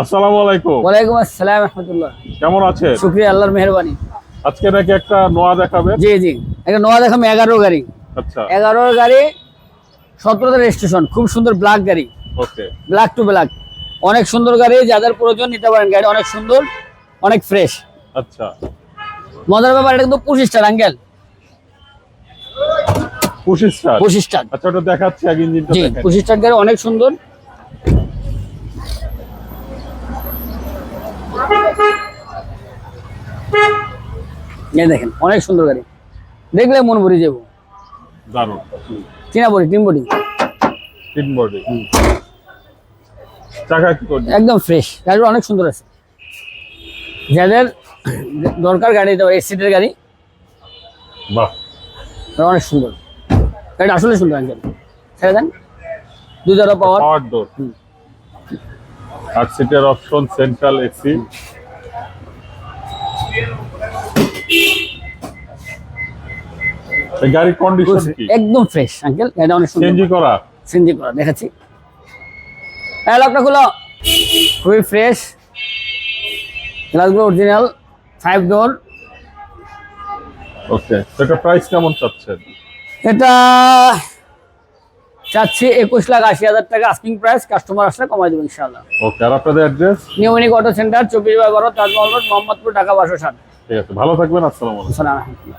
আসসালামু আলাইকুম। ওয়ালাইকুম আসসালাম রাহমাতুল্লাহ। কেমন আছেন? শুকরিয়া, আল্লাহর মেহেরবানি। আজকে নাকি একটা নোয়া দেখাবেন? জি জি, একটা নোয়া দেখাম 11 গাড়ি। আচ্ছা 11 গাড়ি 17 রেজিস্ট্রেশন, খুব সুন্দর ব্ল্যাক গাড়ি, ওকে ব্ল্যাক টু ব্ল্যাক, অনেক সুন্দর গাড়ি। যাদের প্রয়োজন নিতে পারেন, গাড়ি অনেক সুন্দর, অনেক ফ্রেশ। আচ্ছা মজার ব্যাপার, এটা কিন্তু 25 স্টার আঙ্কেল, 25 স্টার। 25 স্টার। আচ্ছা ওটা দেখাচ্ছি, আগে ইঞ্জিনটা জি, দেখেন। 25 স্টার গাড়ি, অনেক সুন্দর। এই দেখেন, অনেক সুন্দর গাড়ি, দেখলে মন ভরে যাবো। দারুণ, চিনা বডি, টিম বডি, তিন বডি। চাকা কি করবে? একদম ফ্রেশ। গাড়িটা অনেক সুন্দর আছে, যাদের দরকার গাড়ি, দেওয়া 8 সিটের গাড়ি, বাহ অনেক সুন্দর গাড়িটা, আসলে সুন্দর আঙ্কেল। ছেড়ে দেন, 2 জায়গা পাওয়ার। পাওয়ার ডোর, 8 সিটের অপশন, সেন্ট্রাল এসি। এই গাড়ির কন্ডিশন কি? একদম ফ্রেশ আঙ্কেল, গাড়িটা অনেক সুন্দর। সিএনজি করা? সিএনজি করা, দেখাচ্ছি। লকটা খুলো, খুবই ফ্রেশ, গ্লাসগুলো অরিজিনাল, 5 ডোর। ওকে, এটা প্রাইস কেমন চাচ্ছেন? এটা চাচ্ছি 21,80,000 টাকা আস্কিং প্রাইস, কাস্টমার আসলে কমাই দেবো ইনশাআল্লাহ। ওকে, আর আপনাদের অ্যাড্রেস? নিউমিনিক auto centre, 24/12, Taj Mahal road, Mohammadpur, Dhaka 1260। ঠিক আছে, ভালো থাকবেন। আসসালামু আলাইকুম। আসসালামু আলাইকুম।